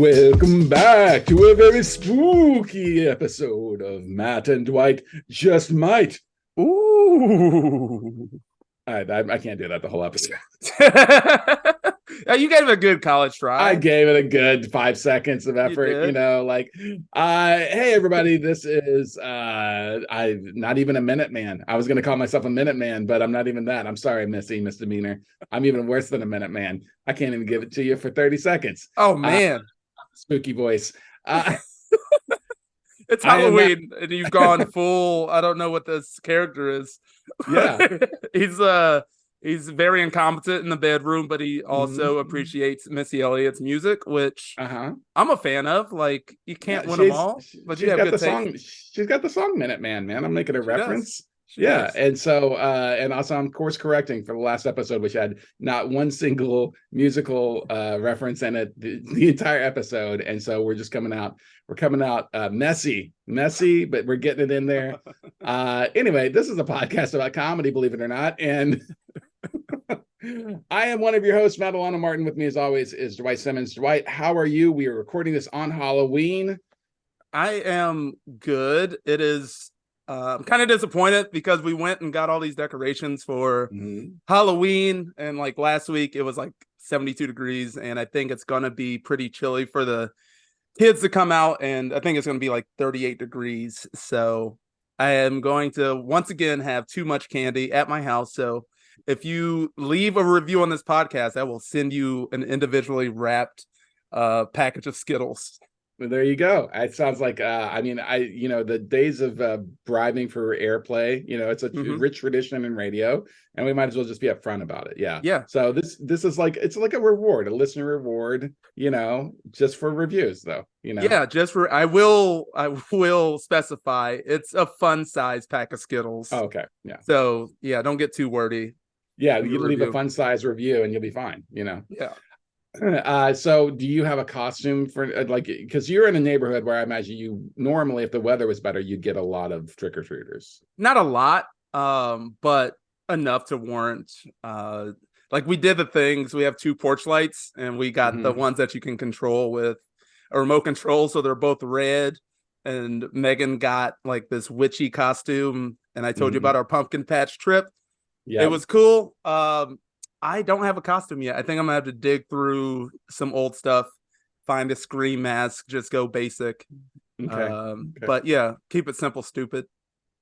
Welcome back to a very spooky episode of Matt and Dwight Just Might. Ooh. I can't do that the whole episode. You gave it a good college try. I gave it a good 5 seconds of effort, hey everybody, this is I not even a minute man. I was gonna call myself a minute man, but I'm not even that. I'm sorry, misdemeanor. I'm even worse than a minute man. I can't even give it to you for 30 seconds. Oh man. Spooky voice. It's Halloween and you've gone full. I don't know what this character is. Yeah. He's very incompetent in the bedroom, but he also appreciates Missy Elliott's music, which I'm a fan of. Like, you can't win them all, but you have good taste. She's got the song Minute Man, man. I'm making a reference. And so and also I'm course correcting for the last episode, which had not one single musical reference in it the entire episode. And so we're coming out messy, but we're getting it in there. Anyway, this is a podcast about comedy, believe it or not. And I am one of your hosts, Matt alano-martin. With me as always is Dwight Simmons. Dwight, how are you? We are recording this on Halloween. I am good. It is I'm kind of disappointed because we went and got all these decorations for Halloween, and like last week it was like 72 degrees, and I think it's gonna be pretty chilly for the kids to come out, and I think it's gonna be like 38 degrees. So I am going to once again have too much candy at my house. So if you leave a review on this podcast, I will send you an individually wrapped package of Skittles. Well, there you go. It sounds like the days of bribing for airplay, it's a rich tradition in radio, and we might as well just be upfront about it. Yeah. So this is like, it's like a reward, a listener reward, just for reviews though. Yeah, I will specify it's a fun size pack of Skittles. Oh, okay. Yeah. So yeah, don't get too wordy. Yeah, you leave a fun size review and you'll be fine. Yeah. So do you have a costume for because you're in a neighborhood where I imagine you normally, if the weather was better, you'd get a lot of trick-or-treaters? Not a lot, but enough to warrant. Like, we did the things. We have 2 porch lights, and we got the ones that you can control with a remote control, so they're both red. And Megan got like this witchy costume, and I told you about our pumpkin patch trip. Yeah, it was cool. I don't have a costume yet. I think I'm gonna have to dig through some old stuff, find a Scream mask, just go basic. Okay. But yeah, keep it simple, stupid.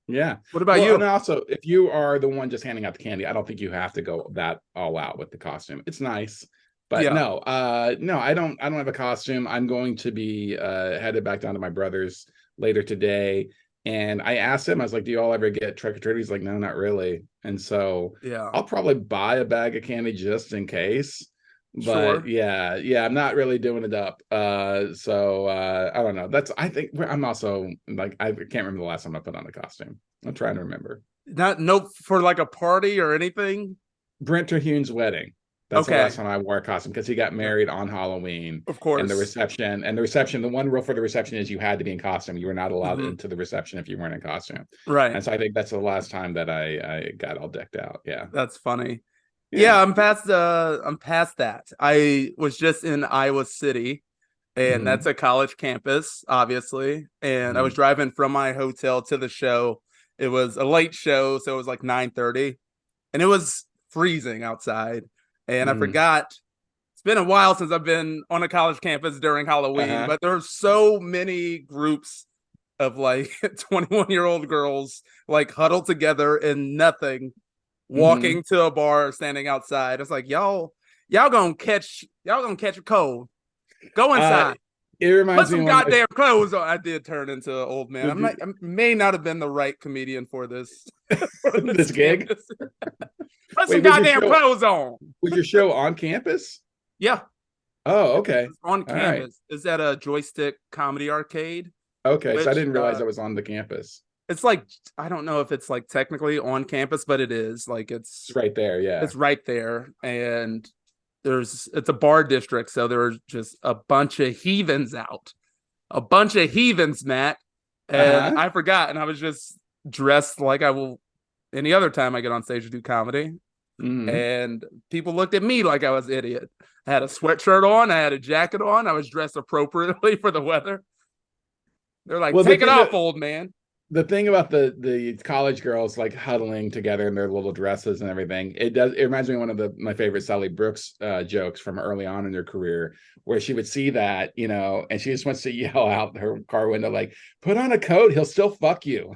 Yeah. What about you? And also, if you are the one just handing out the candy, I don't think you have to go that all out with the costume. It's nice, but no, I don't have a costume. I'm going to be headed back down to my brother's later today. And I asked him, I was like, do you all ever get trick-or-treat? He's like, no, not really. And so I'll probably buy a bag of candy just in case. But yeah, I'm not really doing it up. So I don't know. I think I'm also like, I can't remember the last time I put on a costume. I'm trying to remember. For like a party or anything? Brent Terhune's wedding. That's the last time I wore a costume, because he got married on Halloween. Of course. And the reception, the one rule for the reception is you had to be in costume. You were not allowed into the reception if you weren't in costume. Right. And so I think that's the last time that I got all decked out. Yeah. That's funny. Yeah, I'm past that. I was just in Iowa City, and that's a college campus, obviously. And I was driving from my hotel to the show. It was a late show, so it was like 9:30, and it was freezing outside. And I forgot, it's been a while since I've been on a college campus during Halloween, but there's so many groups of like 21-year-old girls like huddled together in nothing, walking to a bar, standing outside. It's like, y'all gonna catch a cold. Go inside. It reminds Put some goddamn clothes on. I did turn into an old man. I may not have been the right comedian for this. This gig. Put some goddamn clothes on. Was your show on campus? Yeah. Oh, okay. On campus. Right. Is that a Joystick Comedy Arcade? Okay, so I didn't realize I was on the campus. It's like, I don't know if it's like technically on campus, but it is. Like, it's right there. Yeah, it's right there, and it's a bar district, so there's just a bunch of heathens out. A bunch of heathens, Matt. And I forgot, and I was just dressed like I will any other time I get on stage to do comedy. And people looked at me like I was an idiot. I had a sweatshirt on, I had a jacket on, I was dressed appropriately for the weather. They're like, well, take it off, old man. The thing about the college girls like huddling together in their little dresses and everything, it reminds me of one of my favorite Sally Brooks jokes from early on in her career, where she would see that, and she just wants to yell out her car window, like, put on a coat, he'll still fuck you.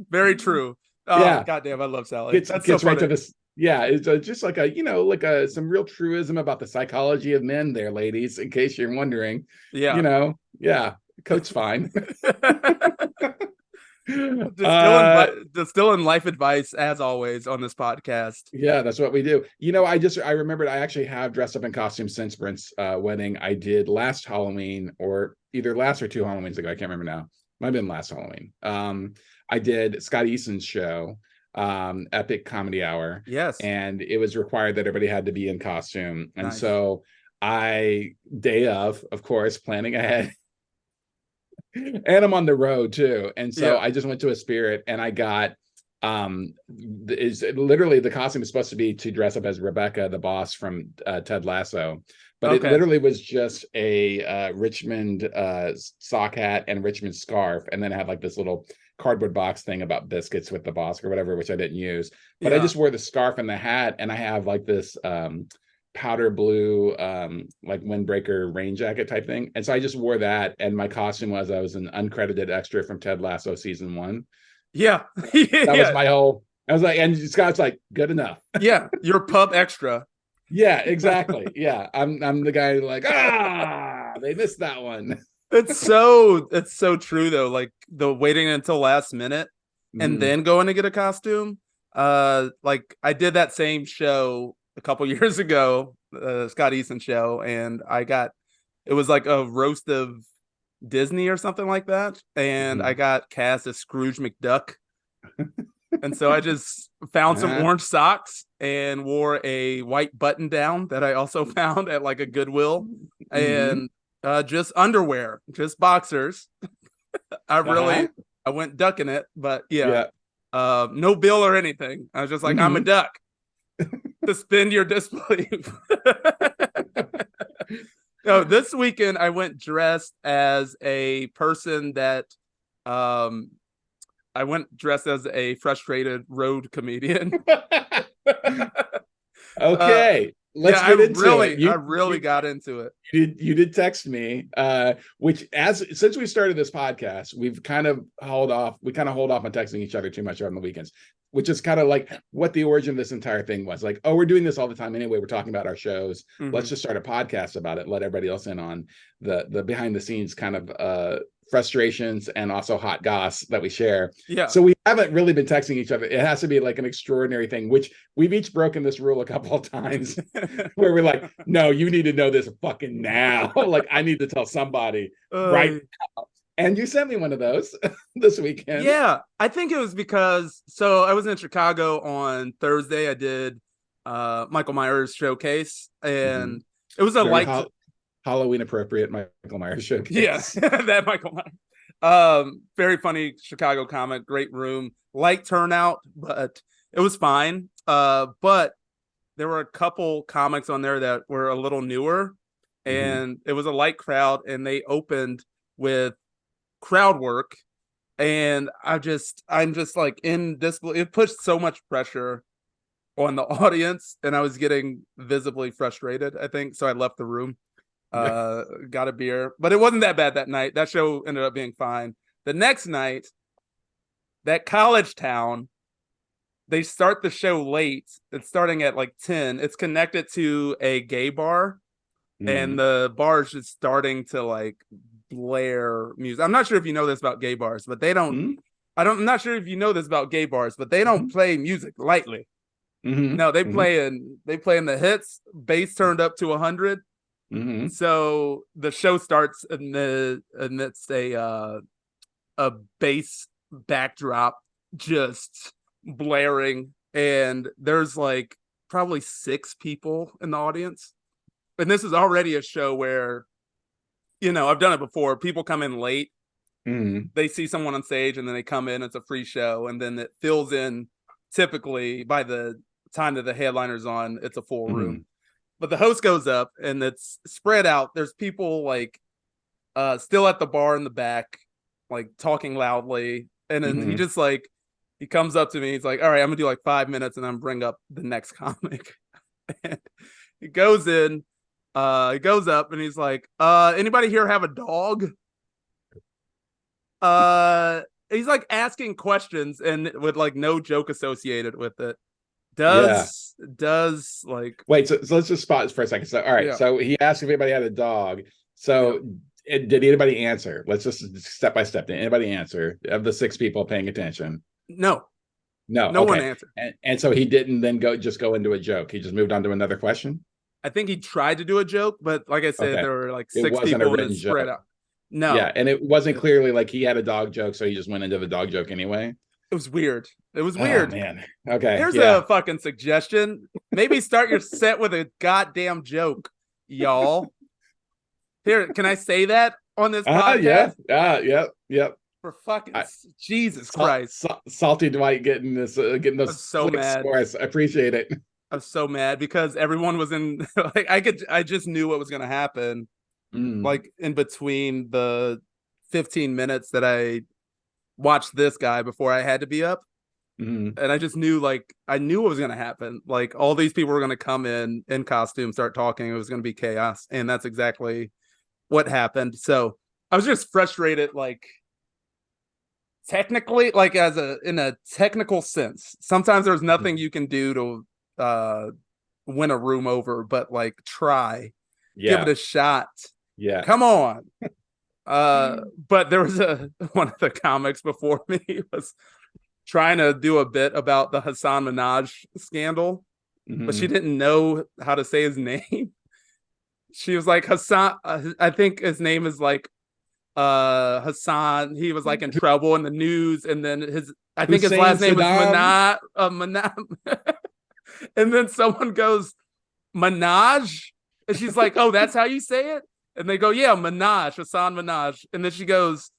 Very true. Oh, yeah. Goddamn, I love Sally. Gets so right to this. Yeah, it's just like some real truism about the psychology of men there, ladies, in case you're wondering. Yeah. Yeah, coat's fine. Distilling life advice, as always, on this podcast. Yeah, that's what we do. I remembered I actually have dressed up in costume since Brent's wedding. I did last Halloween, or either last or 2 Halloweens ago. I can't remember now. Might have been last Halloween. I did Scott Easton's show, Epic Comedy Hour. Yes. And it was required that everybody had to be in costume. And so day of course, planning ahead. And I'm on the road too. And so I just went to a Spirit and I got literally the costume is supposed to be to dress up as Rebecca, the boss from Ted Lasso. But it literally was just a Richmond sock hat and Richmond scarf. And then I had like this little cardboard box thing about biscuits with the boss or whatever, which I didn't use. But I just wore the scarf and the hat, and I have like this powder blue like windbreaker rain jacket type thing. And so I just wore that, and my costume was I was an uncredited extra from Ted Lasso season 1. Yeah. That was my whole. I was like, and Scott's like, good enough. Yeah, you're pub extra. Yeah, exactly. Yeah, I'm the guy like, they missed that one. It's so true though. Like the waiting until last minute and then going to get a costume. Like I did that same show a couple years ago, Scott Easton show, and it was like a roast of Disney or something like that, and I got cast as Scrooge McDuck. And so I just found some orange socks and wore a white button down that I also found at like a Goodwill, and just underwear, just boxers. I went ducking it, but no bill or anything. I was just like, I'm a duck. Suspend your disbelief. No, this weekend I went dressed as a person that I went dressed as a frustrated road comedian. Okay. Let's get into it. I really got into it. You did text me, which since we started this podcast, we've kind of hold off on texting each other too much on the weekends, which is kind of like what the origin of this entire thing was. Like, we're doing this all the time anyway. We're talking about our shows. Let's just start a podcast about it. Let everybody else in on the behind the scenes kind of frustrations and also hot goss that we share. Yeah. So we haven't really been texting each other. It has to be like an extraordinary thing, which we've each broken this rule a couple of times where we're like, no, you need to know this fucking now. Like, I need to tell somebody right now. And you sent me one of those this weekend. Yeah. I think it was because, so I was in Chicago on Thursday. I did Michael Myers showcase, and it was a Halloween appropriate Michael Myers showcase. Yes, that Michael Myers. Very funny Chicago comic, great room, light turnout, but it was fine. But there were a couple comics on there that were a little newer, and it was a light crowd, and they opened with crowd work, and I'm just like in disbelief. It pushed so much pressure on the audience, and I was getting visibly frustrated, I think, so I left the room. Got a beer, but it wasn't that bad that night. That show ended up being fine. The next night, that college town, they start the show late. It's starting at like 10. It's connected to a gay bar, and the bar is just starting to like blare music. I'm not sure if you know this about gay bars, but they don't. I'm not sure if you know this about gay bars, but they don't play music lightly. No, they play in the hits, bass turned up to 100. So the show starts and it's a bass backdrop just blaring, and there's like probably 6 people in the audience. And this is already a show where, I've done it before. People come in late They see someone on stage and then they come in, it's a free show, and then it fills in. Typically by the time that the headliner's on, it's a full room. But the host goes up and it's spread out. There's people like still at the bar in the back, like talking loudly. And then he just like, he comes up to me. He's like, all right, I'm gonna do like 5 minutes and then bring up the next comic. And he goes in, he goes up and he's like, anybody here have a dog? He's like asking questions and with like no joke associated with it. Does like wait, so let's just spot for a second. So all right, so he asked if anybody had a dog. So did anybody answer? Let's just step by step. Did anybody answer of the 6 people paying attention? No okay. one answered. And so he didn't then go into a joke. He just moved on to another question. I think he tried to do a joke, but like I said, there were like 6 people and it's spread out. No. Yeah, and it wasn't clearly like he had a dog joke, so he just went into the dog joke anyway. It was weird. Oh, man. Okay. Here's a fucking suggestion. Maybe start your set with a goddamn joke, y'all. Here, can I say that on this podcast? Yep. For fucking Jesus Christ. Salty Dwight getting those so mad. For us. I appreciate it. I was so mad because everyone was in like I just knew what was gonna happen. Like in between the 15 minutes that I watched this guy before I had to be up. And I just knew, like, I knew what was going to happen. Like, all these people were going to come in costume, start talking. It was going to be chaos. And that's exactly what happened. So I was just frustrated, like, technically, like, in a technical sense. Sometimes there's nothing you can do to win a room over, but, like, try. Give it a shot. Yeah. Come on. But there was one of the comics before me was trying to do a bit about the Hasan Minhaj scandal, but she didn't know how to say his name. She was like, Hasan, I think his name is like Hasan. He was like in trouble in the news, and then I think his last name was Minaj. And then someone goes, Minaj? And she's like, oh, that's how you say it? And they go, yeah, Minaj, Hasan Minhaj. And then she goes,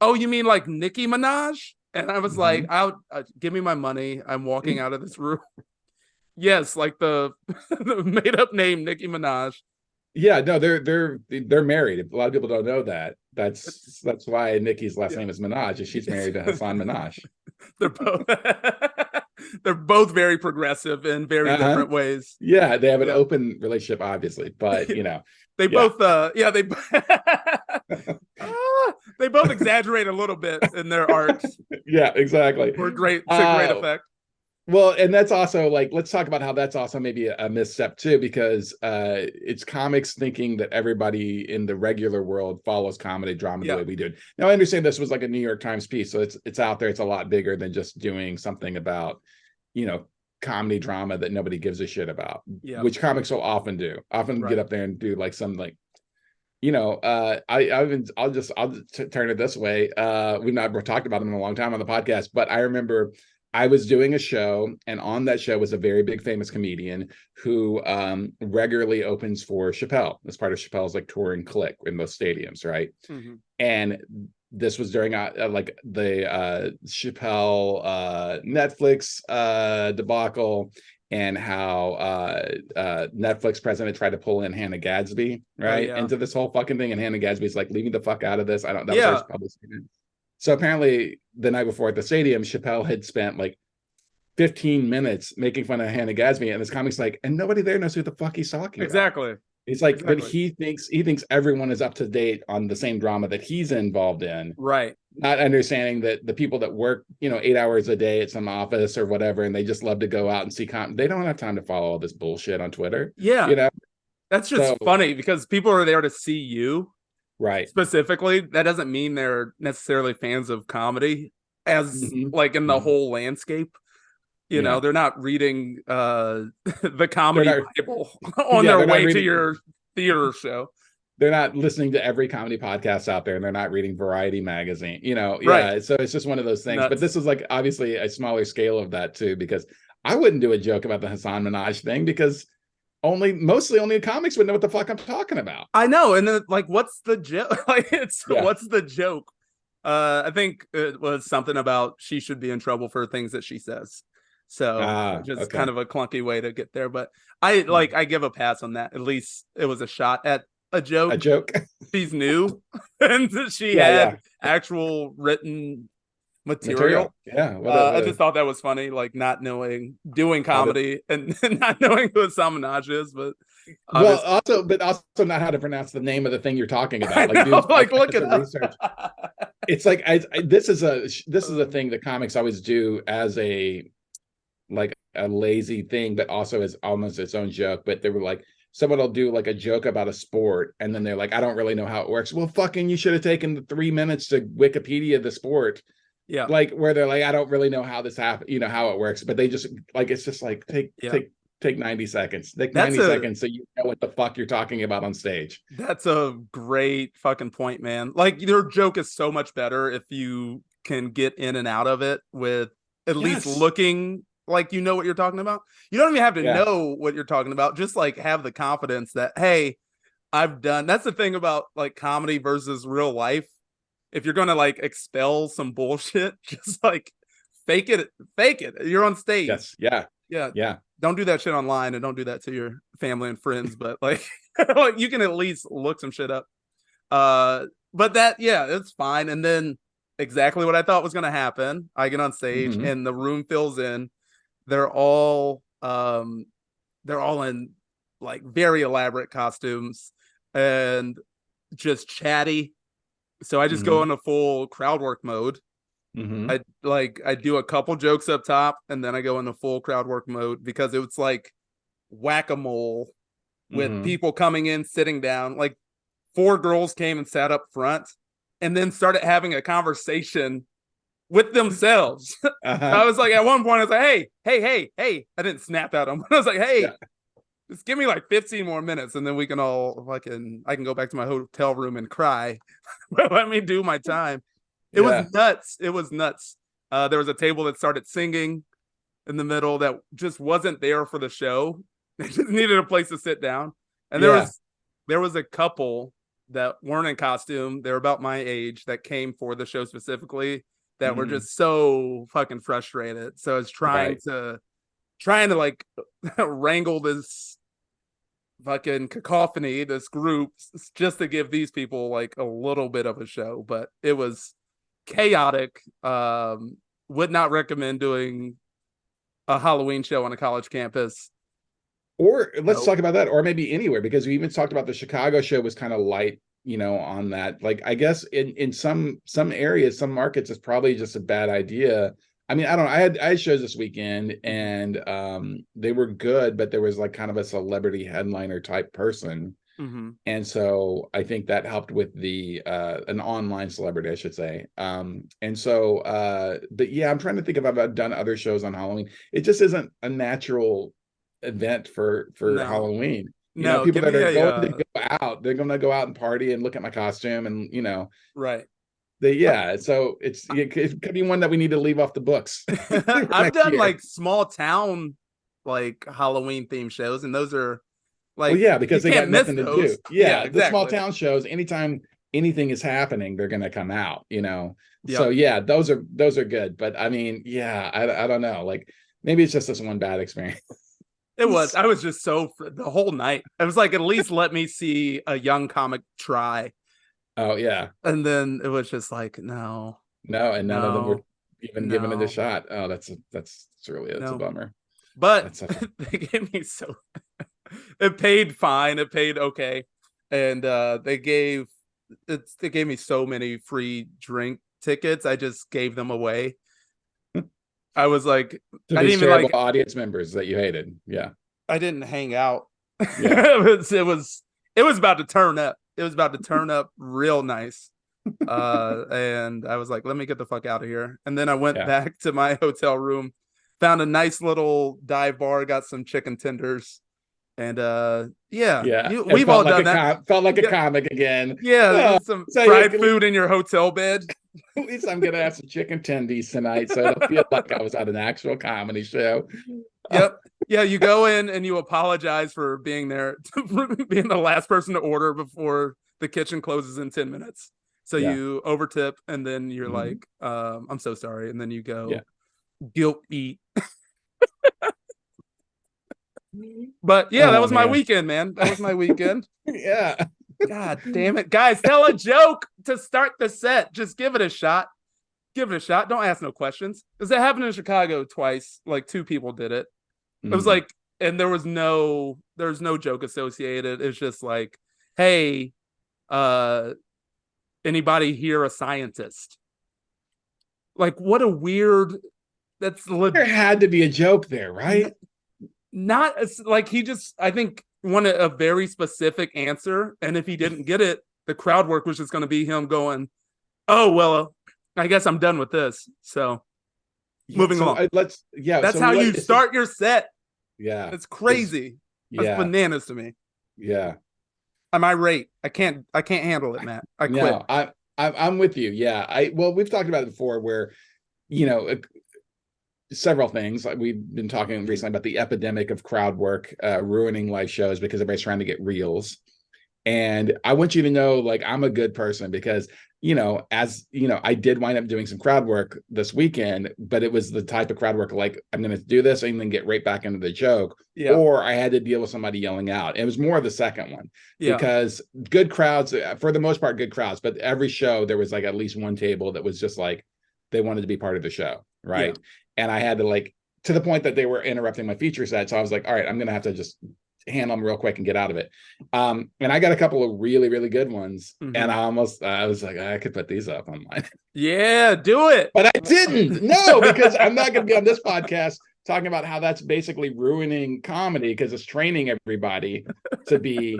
oh, you mean like Nicki Minaj? And I was like, give me my money. I'm walking out of this room. Yes, like the made up name Nicki Minaj. Yeah, no, they're married. A lot of people don't know that. That's why Nicki's last name is Minaj, and she's married to Hasan Minhaj. They're both very progressive in very different ways. Yeah, they have an open relationship, obviously, but you know. They both they both exaggerate a little bit in their art. Yeah, exactly. For great effect. Well, and that's also like, let's talk about how that's also maybe a misstep too, because it's comics thinking that everybody in the regular world follows comedy drama the way we do. Now, I understand this was like a New York Times piece, so it's out there. It's a lot bigger than just doing something about, you know, comedy drama that nobody gives a shit about, which comics will often do. Get up there and do like some like, you know, I'll turn it this way. We've not talked about them in a long time on the podcast, but I remember I was doing a show, and on that show was a very big famous comedian who regularly opens for Chappelle as part of Chappelle's like touring clique in those stadiums, right? And this was during like the Chappelle Netflix debacle, and how Netflix president tried to pull in Hannah Gadsby into this whole fucking thing, and Hannah Gadsby's like, leave me the fuck out of this. I don't. That was her public statement. So apparently, the night before at the stadium, Chappelle had spent like 15 minutes making fun of Hannah Gadsby, and this comic's like, and nobody there knows who the fuck he's talking about. He's like, but he thinks everyone is up to date on the same drama that he's involved in. Right. Not understanding that the people that work, 8 hours a day at some office or whatever, and they just love to go out and see they don't have time to follow all this bullshit on Twitter. Yeah. That's just funny because people are there to see you. Right. Specifically, that doesn't mean they're necessarily fans of comedy as like in the whole landscape. You know, they're not reading the comedy Bible on their way to your theater show. They're not listening to every comedy podcast out there, and they're not reading Variety magazine, Right. So it's just one of those things. But this is like obviously a smaller scale of that too, because I wouldn't do a joke about the Hasan Minhaj thing because mostly only comics would know what the fuck I'm talking about. I know. And then like, what's the joke? Like what's the joke? I think it was something about she should be in trouble for things that she says. So just Okay. kind of a clunky way to get there. But I give a pass on that. At least it was a shot at a joke. A joke. She's new and she Yeah, had yeah. actual written Material. material. Yeah. I just thought that was funny, like not knowing doing how to, comedy and not knowing who a salmonage is, but well, obviously but also not how to pronounce the name of the thing you're talking I about. Like, know, dude, like I look did it some up. research. It's like this is a thing that comics always do as a like a lazy thing, but also as almost its own joke. But they were like, someone will do like a joke about a sport, and then they're like, I don't really know how it works. Well, fucking, you should have taken the 3 minutes to Wikipedia the sport. Yeah. Like, where they're like, I don't really know how this happened, how it works, but they just like, it's just like take 90 seconds, take 90 seconds so you know what the fuck you're talking about on stage. That's a great fucking point, man. Like your joke is so much better if you can get in and out of it with at least looking like you know what you're talking about. You don't even have to know what you're talking about. Just like have the confidence that, hey, that's the thing about like comedy versus real life. If you're gonna like expel some bullshit, just like fake it. You're on stage. Yes. Yeah. Don't do that shit online, and don't do that to your family and friends. But like, like you can at least look some shit up. But it's fine. And then exactly what I thought was gonna happen. I get on stage, and the room fills in. They're all in like very elaborate costumes and just chatty. So I just go into full crowd work mode. I do a couple jokes up top, and then I go into full crowd work mode because it's like whack-a-mole with people coming in, sitting down. Like 4 girls came and sat up front and then started having a conversation with themselves. I was like, at one point, I was like, hey. I didn't snap at them. I was like, hey, just give me like 15 more minutes, and then we can all I can go back to my hotel room and cry. Let me do my time. It was nuts. It was nuts. There was a table that started singing in the middle that just wasn't there for the show. They just needed a place to sit down. And there was a couple that weren't in costume. They're about my age that came for the show specifically that were just so fucking frustrated. So I was trying to like wrangle this fucking cacophony, this group, just to give these people like a little bit of a show. But it was chaotic. Would not recommend doing a Halloween show on a college campus. Or let's talk about that, or maybe anywhere, because we even talked about the Chicago show was kind of light, on that. Like, I guess in some areas, some markets, it's probably just a bad idea. I mean, I don't know. I had shows this weekend, and they were good, but there was like kind of a celebrity headliner type person. And so I think that helped with the an online celebrity, I should say. And so but yeah, I'm trying to think if I've done other shows on Halloween. It just isn't a natural event for Halloween. People that are going to go out, they're going to go out and party and look at my costume, and right. So it could be one that we need to leave off the books. I've done like small town like Halloween themed shows, and those are like, well, yeah, because they got nothing to do. Yeah, exactly. The small town shows, anytime anything is happening, they're going to come out. So yeah, those are good. But I mean, yeah, I don't know. Like, maybe it's just this one bad experience. It was. I was just the whole night. I was like, at least let me see a young comic try. Oh yeah. And then it was just like, no, and none of them were even given it a shot. Oh, that's a bummer. But they gave me it paid fine. It paid okay. And they gave me so many free drink tickets. I just gave them away. I was like, I didn't even like audience members that you hated. Yeah. I didn't hang out. Yeah. it was about to turn up. It was about to turn up real nice. And I was like, let me get the fuck out of here. And then I went back to my hotel room, found a nice little dive bar, got some chicken tenders. And we've all done that. Felt like a comic again. Yeah, some fried food in your hotel bed. At least I'm gonna have some chicken tendies tonight, so it'll feel like I was at an actual comedy show. Yep. Yeah, you go in and you apologize for being there, being the last person to order before the kitchen closes in 10 minutes. So you overtip, and then you're Mhm. like, I'm so sorry. And then you Yeah. go, guilt eat. But yeah, that Oh was my man. weekend, man. That was my weekend. Yeah. God damn it. Guys, tell a joke to start the set. Just give it a shot. Give it a shot. Don't ask no questions. Because it happened in Chicago twice. Like 2 people did it. It was Mhm. like, and there's no joke associated. It's just like, hey, uh, anybody here a scientist? Like, what a weird. That's There had to be a joke there, right? not like he just. I think wanted a very specific answer, and if he didn't get it, the crowd work was just going to be him going, "Oh well, I guess I'm done with this." So Yeah. moving So along. let's. Yeah. That's So how what you is it? start your set. Yeah. It's Is crazy. That's yeah. bananas to me. Yeah. I'm irate. I can't handle it, Matt. I quit. No, I'm with you. Yeah. Well, we've talked about it before where, you know, several things. Like we've been talking recently about the epidemic of crowd work ruining live shows because everybody's trying to get reels. And I want you to know, like, I'm a good person because, as you know, I did wind up doing some crowd work this weekend, but it was the type of crowd work like I'm going to do this and then get right back into the joke, Yeah. or I had to deal with somebody yelling out. It was more of the second one Yeah. because good crowds, for the most part, good crowds, but every show there was like at least one table that was just like they wanted to be part of the show, right? Yeah. And I had to like to the point that they were interrupting my feature set, so I was like, all right, I'm going to have to just handle them real quick and get out of it. And I got a couple of really, really good ones. Mhm. And I was like, I could put these up online. Yeah, do it. But I didn't. No, because I'm not going to be on this podcast talking about how that's basically ruining comedy because it's training everybody to be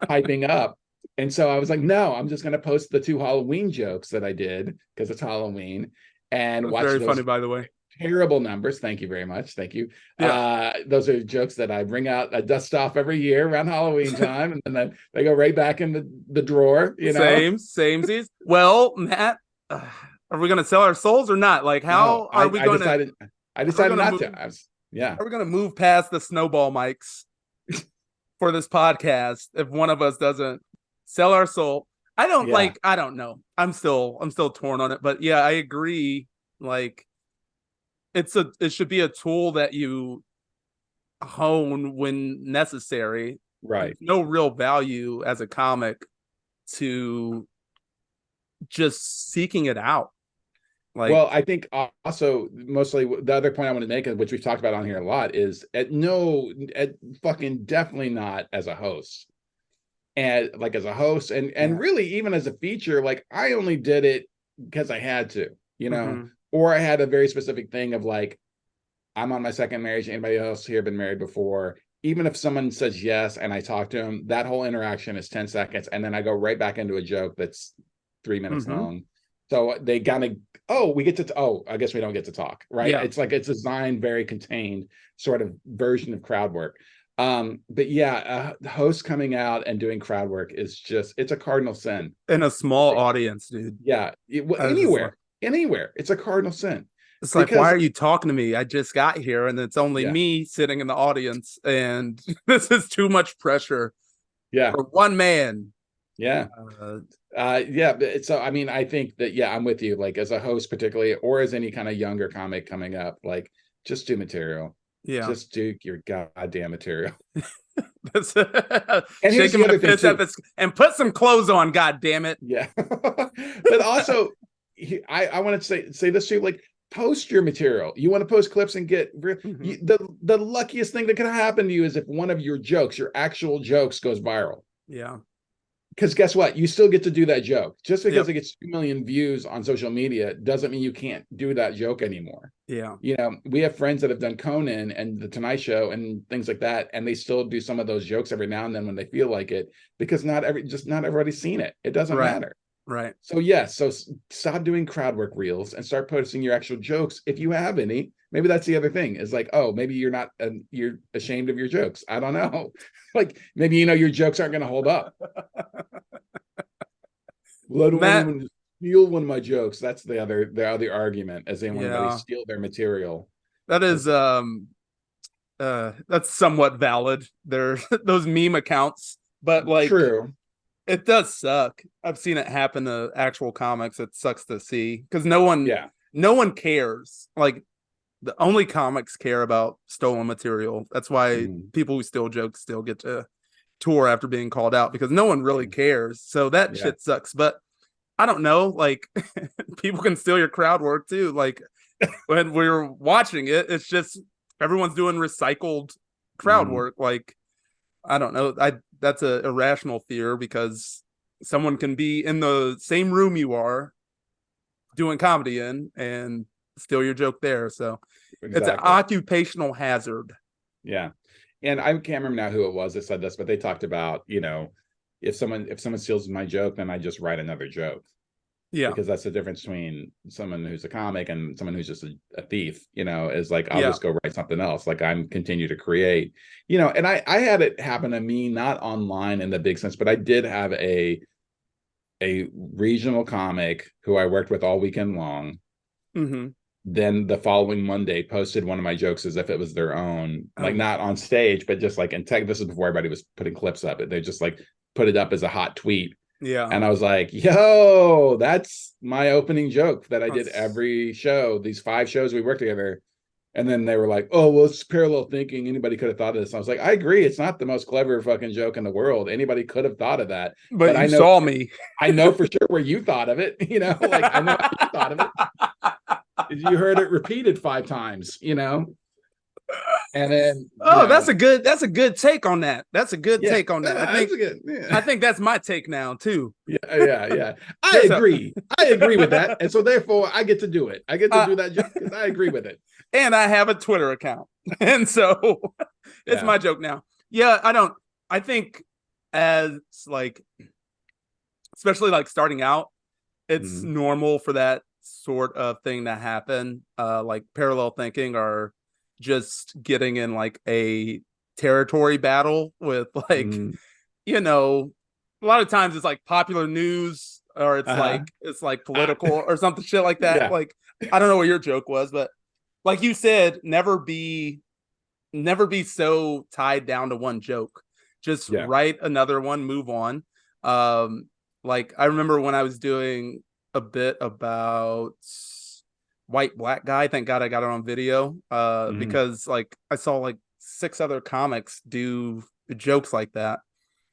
hyping up. And so I was like, no, I'm just going to post the 2 Halloween jokes that I did because it's Halloween and That's watch very those funny, by the way. terrible numbers. Thank you very much. Thank you. Yeah. Those are jokes that I bring out, I dust off every year around Halloween time, and then they go right back in the drawer, Samesies. Well, Matt, are we gonna sell our souls or not? Like, No, how are we gonna? I decided not Move, to. Yeah. are we gonna move past the snowball mics for this podcast if one of us doesn't sell our soul? I don't Yeah. I don't know. I'm still torn on it, but yeah, I agree. Like, it should be a tool that you hone when necessary. Right. There's no real value as a comic to just seeking it out. Like, well, I think also mostly the other point I want to make, which we've talked about on here a lot, is at fucking definitely not as a host. And like as a host and really even as a feature, like I only did it because I had to, or I had a very specific thing of like, I'm on my second marriage. Anybody else here been married before? Even if someone says yes and I talk to them, that whole interaction is 10 seconds. And then I go right back into a joke that's 3 minutes long. So they kind of, I guess we don't get to talk, right? Yeah. It's like it's designed very contained sort of version of crowd work. But yeah, the host coming out and doing crowd work is just, it's a cardinal sin. In a small audience, dude. Yeah. Anywhere. It's a cardinal sin. It's like, why are you talking to me? I just got here and it's only me sitting in the audience and this is too much pressure for one man. Yeah. So, I mean, I think that, I'm with you, like as a host particularly, or as any kind of younger comic coming up, like just do material. Yeah. Just do your goddamn material. And here's the other thing too. And put some clothes on, god damn it. Yeah. But also, I want to say this too, like, post your material. You want to post clips and get the luckiest thing that could happen to you is if one of your actual jokes goes viral. Yeah. Because guess what? You still get to do that joke. Just because it gets 2 million views on social media doesn't mean you can't do that joke anymore. Yeah. We have friends that have done Conan and The Tonight Show and things like that, and they still do some of those jokes every now and then when they feel like it, because not everybody's seen it. It doesn't matter. Right. So so stop doing crowd work reels and start posting your actual jokes if you have any. Maybe that's the other thing is like, oh, maybe you're not you're ashamed of your jokes. I don't know. Like maybe your jokes aren't going to hold up. Well, I don't want anyone to steal one of my jokes. That's the other argument, as they want anybody steal their material. That is that's somewhat valid. There those meme accounts, but like true. It does suck. I've seen it happen to actual comics. It sucks to see because Yeah. no one cares. Like the only comics care about stolen material. That's why people who steal jokes still get to tour after being called out because no one really cares. So that Yeah. shit sucks. But I don't know. Like people can steal your crowd work too. Like when we're watching it, it's just everyone's doing recycled crowd work. Like I don't know. That's a irrational fear because someone can be in the same room you are doing comedy in and steal your joke there. So it's an Exactly. occupational hazard. Yeah. And I can't remember now who it was that said this, but they talked about, if someone steals my joke, then I just write another joke. Yeah. Because that's the difference between someone who's a comic and someone who's just a thief, is like, I'll just go write something else. Like I'm continue to create, and I had it happen to me, not online in the big sense, but I did have a regional comic who I worked with all weekend long. Then the following Monday posted one of my jokes as if it was their own, like not on stage, but just like in tech. This is before everybody was putting clips up. They just like put it up as a hot tweet. Yeah. And I was like, yo, that's my opening joke that I did every show, these 5 shows we worked together. And then they were like, oh, well, it's parallel thinking. Anybody could have thought of this. And I was like, I agree. It's not the most clever fucking joke in the world. Anybody could have thought of that. But I you know, saw me. I know for sure where you thought of it. Like I know how you thought of it. You heard it repeated 5 times, And then that's a good take on that. That's a good take on that. I think that's my take now too. Yeah. I agree. I agree with that. And so therefore I get to do it. I get to do that joke because I agree with it. And I have a Twitter account. And so it's my joke now. Yeah, I think as like especially like starting out, it's normal for that sort of thing to happen. Like parallel thinking or just getting in like a territory battle with like a lot of times it's like popular news or it's like political or something shit like that. Like I don't know what your joke was, but like you said, never be so tied down to one joke. Just write another one, move on. Like I remember when I was doing a bit about white black guy. Thank God I got it on video. Because like I saw like 6 other comics do jokes like that.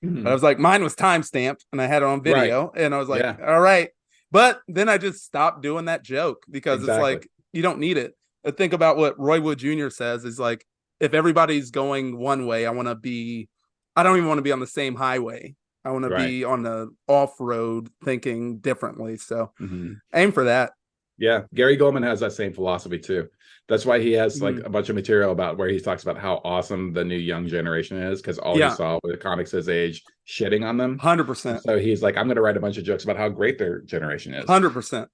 But I was like, mine was timestamped and I had it on video. And I was like, all right. But then I just stopped doing that joke because it's like you don't need it. But think about what Roy Wood Jr. says is like, if everybody's going one way, I don't even want to be on the same highway. I want to be on the off-road thinking differently. So aim for that. Yeah, Gary Goldman has that same philosophy too. That's why he has like a bunch of material about where he talks about how awesome the new young generation is because all he saw with comics his age shitting on them. 100%. So he's like, I'm going to write a bunch of jokes about how great their generation is. 100%.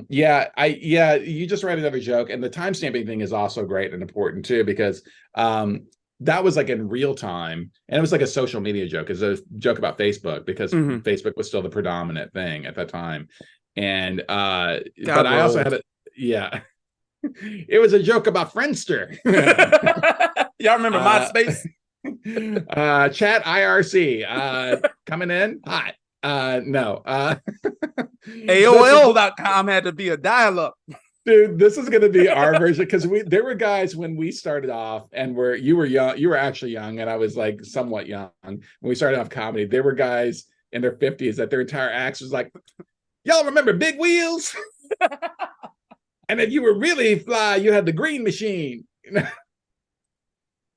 You just write another joke, and the timestamping thing is also great and important too because that was like in real time, and it was like a social media joke. It's a joke about Facebook because Facebook was still the predominant thing at that time. And but I also had it was a joke about Friendster. Y'all remember MySpace? Chat IRC coming in hot. No. AOL.com had to be a dial-up. Dude, this is gonna be our version because there were guys when we started off and you were young, you were actually young, and I was like somewhat young when we started off comedy. There were guys in their 50s that their entire act was like, y'all remember Big Wheels? And if you were really fly, you had the green machine.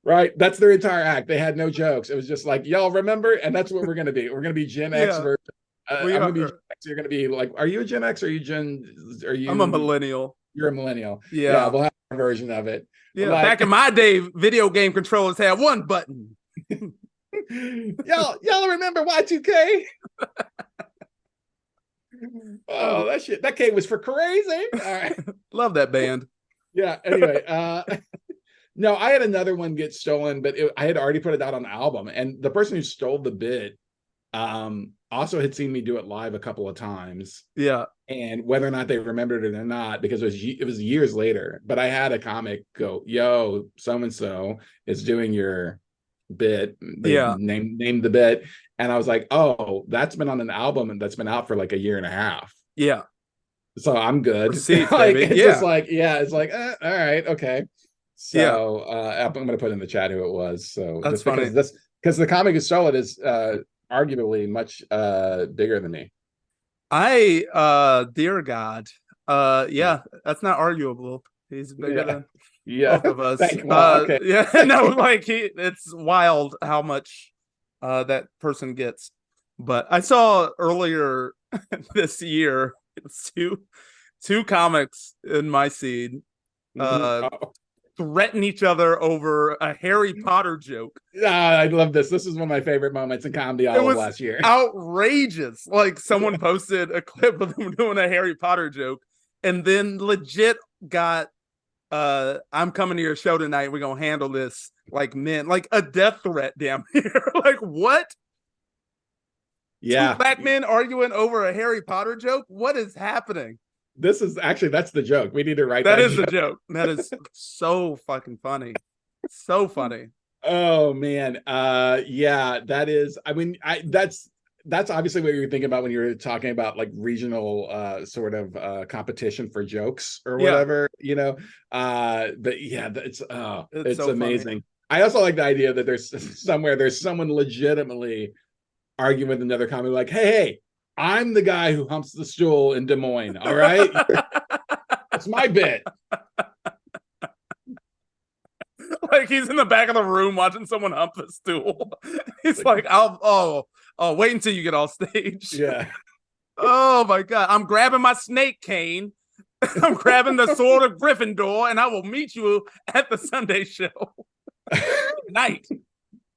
Right? That's their entire act. They had no jokes. It was just like, y'all remember? And that's what we're going to be. We're going to be Gen X version. I'm going to be Gen X. You're going to be like, are you a Gen X or are you I'm a millennial. You're a millennial. Yeah. We'll have a version of it. Yeah. Like, back in my day, video game controllers had one button. y'all remember Y2K? Oh, that K was for crazy. All right. Love that band. Yeah. Anyway, no, I had another one get stolen, but I had already put it out on the album, and the person who stole the bit also had seen me do it live a couple of times. Yeah. And whether or not they remembered it or not, because it was years later, but I had a comic go, yo, so-and-so is doing your bit. They Yeah. named the bit, and I was like, oh, that's been on an album and that's been out for like a year and a half. Yeah. So I'm good. Receipts, Like baby. it's Yeah. just like, yeah, it's like, all right, okay. Yeah. So I'm gonna put in the chat who it was. So That's just funny. because the comic is solid is arguably much bigger than me. Dear God. Yeah, that's not arguable. He's bigger than Yeah. both of us. Well, okay. Yeah, no, like it's wild how much that person gets. But I saw earlier this year two comics in my seed threaten each other over a Harry Potter joke. I love this. This is one of my favorite moments in comedy all of last year. Outrageous. Like someone posted a clip of them doing a Harry Potter joke and then legit got I'm coming to your show tonight. We're gonna handle this like men, like a death threat damn near. Like what? Yeah. Two black men arguing over a Harry Potter joke? What is happening? This is actually, that's the joke. We need to write that. That is joke. the joke. That is so fucking funny. So funny. Oh man. Yeah, that is, I mean, that's obviously what you're thinking about when you're talking about like regional sort of competition for jokes or whatever, you know. But yeah, it's so amazing. Funny. I also like the idea that there's someone legitimately arguing with another comic like, hey, I'm the guy who humps the stool in Des Moines. All right. It's my bit. Like he's in the back of the room watching someone hump the stool. He's like, I'll wait until you get off stage. Yeah. Oh my God. I'm grabbing my snake cane. I'm grabbing the sword of Gryffindor, and I will meet you at the Sunday show. Night.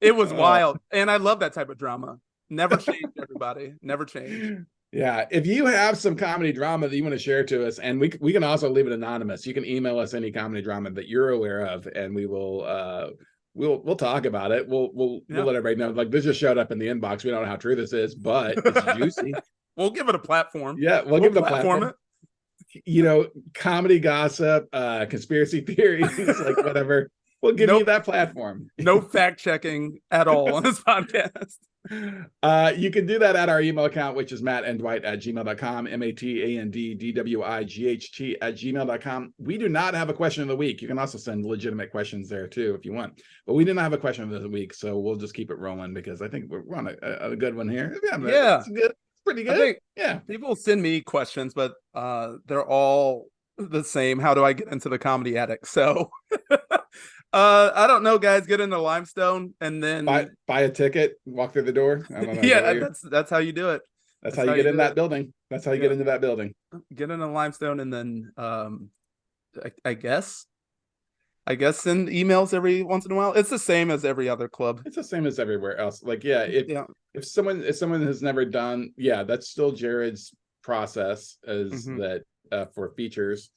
It was wild. And I love that type of drama. Never change, everybody. Never change. Yeah. If you have some comedy drama that you want to share to us, and we can also leave it anonymous. You can email us any comedy drama that you're aware of, and we will we'll talk about it. We'll let everybody know. Like this just showed up in the inbox. We don't know how true this is, but it's juicy. We'll give it a platform. Yeah, we'll give it a platform. You know, comedy gossip, conspiracy theories, like whatever. We'll give you that platform. No fact checking at all on this podcast. You can do that at our email account, which is MatandDwight@gmail.com, MatandDwight@gmail.com. We do not have a question of the week. You can also send legitimate questions there too if you want, but we didn't have a question of the week, so we'll just keep it rolling because I think we're on a good one here. Yeah, it's good. It's pretty good. I think, people send me questions, but they're all the same. How do I get into the Comedy Attic? So I don't know, guys. Get into Limestone and then buy a ticket, walk through the door. I don't know. Yeah, that's how you do it. That's how you get in that building. That's how you get into that building. Get into Limestone and then I guess send emails every once in a while. It's the same as every other club. It's the same as everywhere else. Like, if someone has never done, that's still Jared's process is that for features.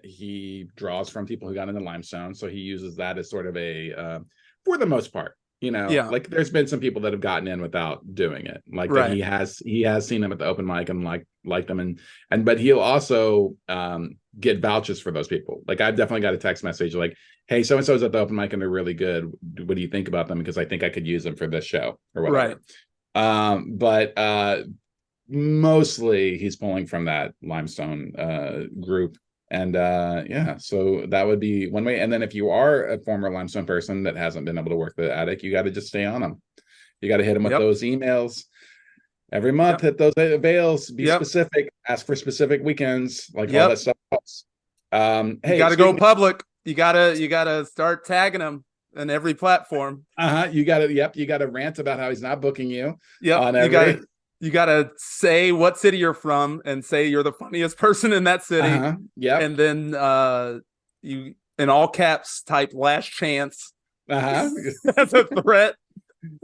He draws from people who got into Limestone, so he uses that as sort of a for the most part, like there's been some people that have gotten in without doing it, like that he has seen them at the open mic and like them, but he'll also get vouchers for those people. Like I've definitely got a text message like, hey, so and so's at the open mic and they're really good, what do you think about them, because I think I could use them for this show or whatever. But mostly he's pulling from that Limestone group. And so that would be one way. And then if you are a former Limestone person that hasn't been able to work the attic, you got to just stay on them. You got to hit them with those emails every month. Hit those avails. Be specific. Ask for specific weekends. Like all that stuff helps. Hey, you got to go public. You gotta start tagging them on every platform. You gotta rant about how he's not booking you. You gotta say what city you're from and say you're the funniest person in that city. And then you in all caps type last chance. That's a threat.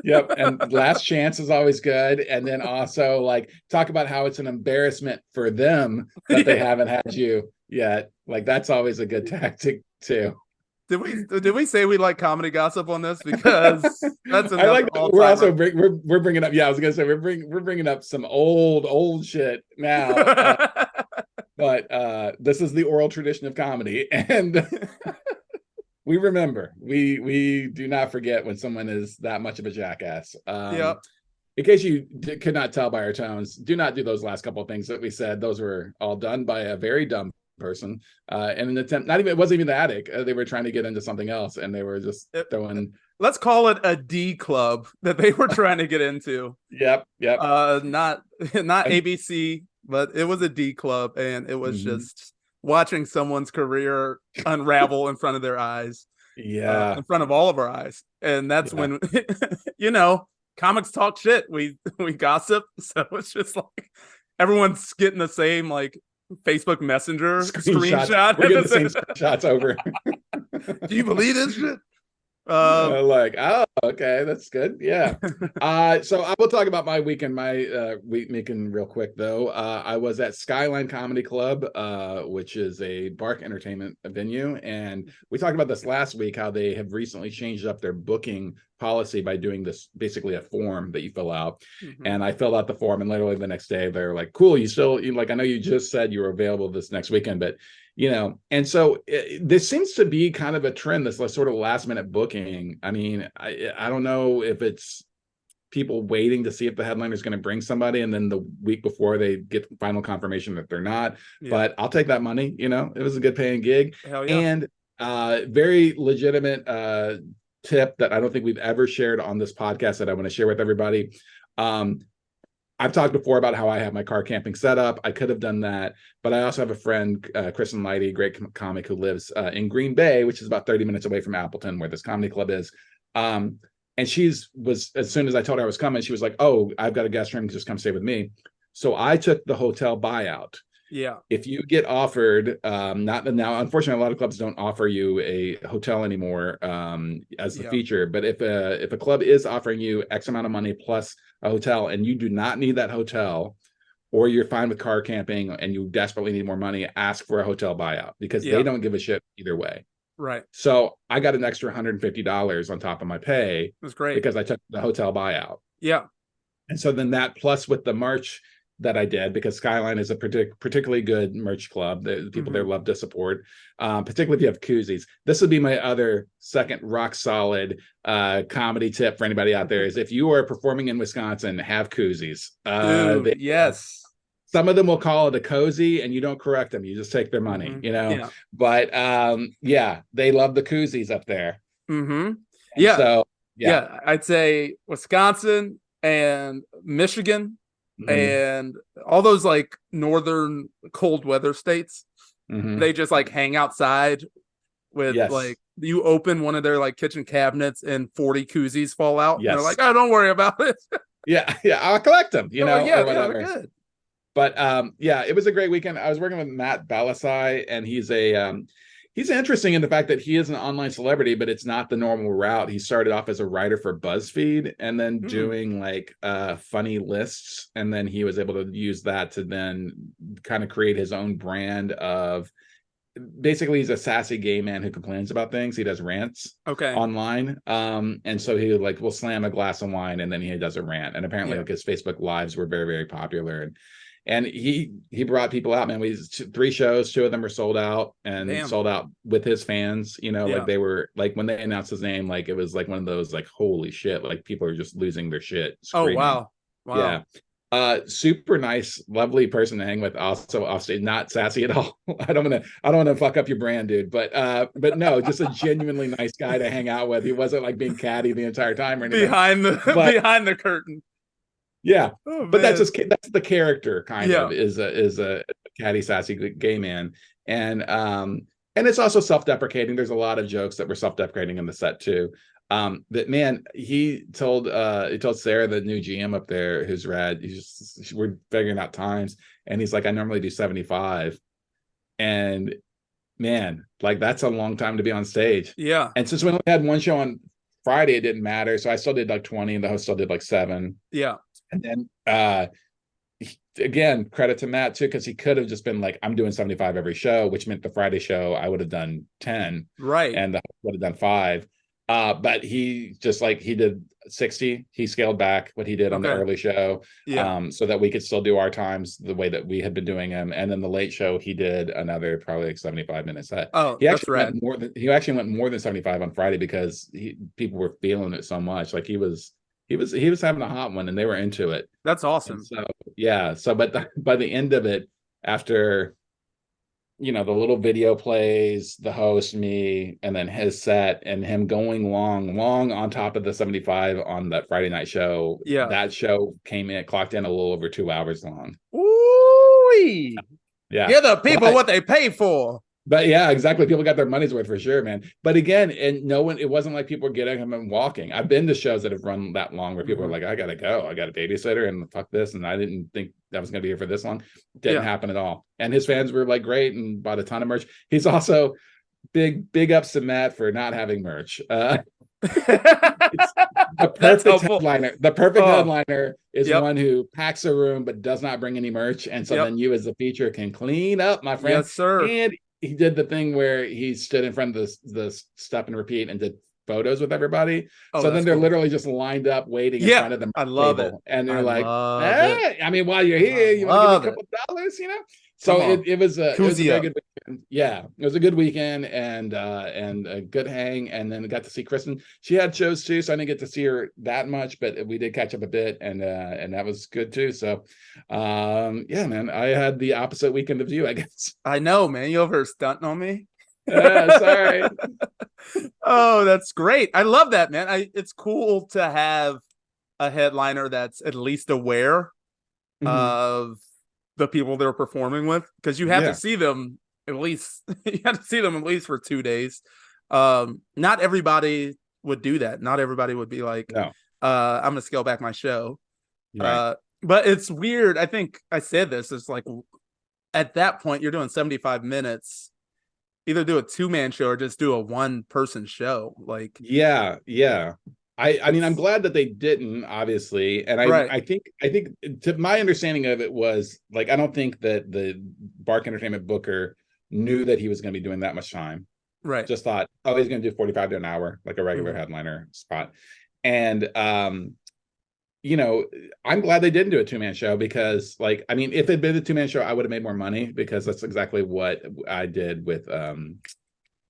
And last chance is always good. And then also like talk about how it's an embarrassment for them that they haven't had you yet. Like that's always a good tactic too. Did we say we like comedy gossip on this? Because that's I like. We're also we're bringing up. Yeah, I was gonna say we're bringing up some old shit now. But this is the oral tradition of comedy, and we remember. We do not forget when someone is that much of a jackass. Yep. In case you could not tell by our tones, do not do those last couple of things that we said. Those were all done by a very dumb person in an attempt. Not even, it wasn't even the attic. They were trying to get into something else, and they were just throwing. Let's call it a D club that they were trying to get into. Yep. Not ABC, but it was a D club, and it was just watching someone's career unravel in front of their eyes. Yeah, in front of all of our eyes, and that's when comics talk shit. We gossip, so it's just like everyone's getting the same like Facebook Messenger screenshot. We're getting the same screenshots over. Do you believe this shit? Like, oh, okay, that's good. Yeah. So I will talk about my weekend. My weekend real quick though. I was at Skyline Comedy Club, which is a Bark entertainment venue, and we talked about this last week. How they have recently changed up their booking policy by doing this, basically a form that you fill out. And I filled out the form, and literally the next day they're like, "Cool, you like, I know you just said you were available this next weekend, but." And so this seems to be kind of a trend, this sort of last minute booking. I mean, I don't know if it's people waiting to see if the headliner is going to bring somebody, and then the week before they get final confirmation that they're not. But I'll take that money. It was a good paying gig. Hell yeah. And very legitimate tip that I don't think we've ever shared on this podcast that I want to share with everybody. I've talked before about how I have my car camping set up. I could have done that, but I also have a friend, Kristen Lighty, great comic who lives in Green Bay, which is about 30 minutes away from Appleton, where this comedy club is. And was, as soon as I told her I was coming, she was like, "Oh, I've got a guest room, just come stay with me." So I took the hotel buyout. Yeah. If you get offered, not now, unfortunately, a lot of clubs don't offer you a hotel anymore as the feature. But if a club is offering you X amount of money plus a hotel, and you do not need that hotel, or you're fine with car camping and you desperately need more money, ask for a hotel buyout, because they don't give a shit either way. Right. So I got an extra $150 on top of my pay. That's great, because I took the hotel buyout. Yeah. And so then that, plus with the merch that I did, because Skyline is a particularly good merch club. The people there love to support, particularly if you have koozies. This would be my other second rock solid comedy tip for anybody out there, is if you are performing in Wisconsin, have koozies. Yes. Some of them will call it a cozy, and you don't correct them. You just take their money, But they love the koozies up there. Yeah. So I'd say Wisconsin and Michigan. And all those like northern cold weather states, they just like hang outside with like, you open one of their like kitchen cabinets and 40 koozies fall out. And they're like, "Oh, don't worry about it." I'll collect them, or whatever. We're good. But it was a great weekend. I was working with Matt Balasai, and he's interesting in the fact that he is an online celebrity, but it's not the normal route. He started off as a writer for BuzzFeed, and then doing like funny lists. And then he was able to use that to then kind of create his own brand of, basically he's a sassy gay man who complains about things. He does rants online. And so he will slam a glass of wine, and then he does a rant. And apparently like his Facebook lives were very, very popular. And he brought people out, man. We 3 shows, 2 of them were sold out, and sold out with his fans. Like they were like, when they announced his name, like it was like one of those like, holy shit, like people are just losing their shit. Screaming. Oh wow. Yeah. Super nice, lovely person to hang with. Also offstage, not sassy at all. I don't want to fuck up your brand, dude. But no, just a genuinely nice guy to hang out with. He wasn't like being catty the entire time or anything. Behind the curtain. Yeah, but that's the character kind of is a catty, sassy gay man, and it's also self-deprecating. There's a lot of jokes that were self-deprecating in the set too. That man, he told Sarah, the new GM up there, who's rad. We're figuring out times, and he's like, I normally do 75, and man, like that's a long time to be on stage. Yeah, and since we only had one show on Friday, it didn't matter, so I still did like 20, and the host still did like 7. Yeah. And then again, credit to Matt too, because he could have just been like, I'm doing 75 every show, which meant the Friday show I would have done 10, right, and the host would have done 5. But he just like he did 60, he scaled back what he did on the Okay. early show, Yeah. so that we could still do our times the way that we had been doing them. And then the late show, he did another probably like 75 minutes. Oh, He that's actually rad. went more than 75 on Friday because people were feeling it so much. Like he was having a hot one and they were into it. That's And awesome. so yeah, so but by the end of it, after the little video plays, the host, me, and then his set, and him going long on top of the 75 on that Friday night show. Yeah. That show clocked in a little over 2 hours long. Ooh. Yeah. Give the people what they pay for. But yeah, exactly. People got their money's worth for sure, man. But again, and no one, it wasn't like people were getting him and walking. I've been to shows that have run that long where people are like, I gotta go. I got a babysitter and fuck this. And I didn't think that was gonna be here for this long. Didn't happen at all. And his fans were like great and bought a ton of merch. He's also big ups to Matt for not having merch. It's the perfect headliner. The perfect headliner is one who packs a room but does not bring any merch. And so then you as a feature can clean up, my friend. Yes, sir. And he did the thing where he stood in front of the step and repeat and did photos with everybody. So then they're literally just lined up waiting in front of them. I love table. it. And they're like, hey, I mean, while you're here, you want to give me a couple dollars, So it was a very good weekend. Yeah, it was a good weekend and a good hang. And then got to see Kristen. She had shows too, so I didn't get to see her that much, but we did catch up a bit, and that was good too. So yeah, man, I had the opposite weekend of you, I guess. I know, man. You over here stunting on me? Sorry. Oh, that's great. I love that, man. It's cool to have a headliner that's at least aware of the people they're performing with, because you have to see them at least for 2 days. Not everybody would do that. Not everybody would be like, no, I'm gonna scale back my show. Right. But it's weird. I think I said this. It's like at that point you're doing 75 minutes. Either do a 2-man show or just do a 1-person show. Like yeah. I mean, I'm glad that they didn't, obviously, and I think to my understanding of it was like I don't think that the Bark Entertainment booker knew that he was going to be doing that much time. Right. Just thought, oh, he's going to do 45 to an hour like a regular headliner spot, and I'm glad they didn't do a 2-man show because, like, I mean, if it'd been a 2-man show, I would have made more money because that's exactly what I did with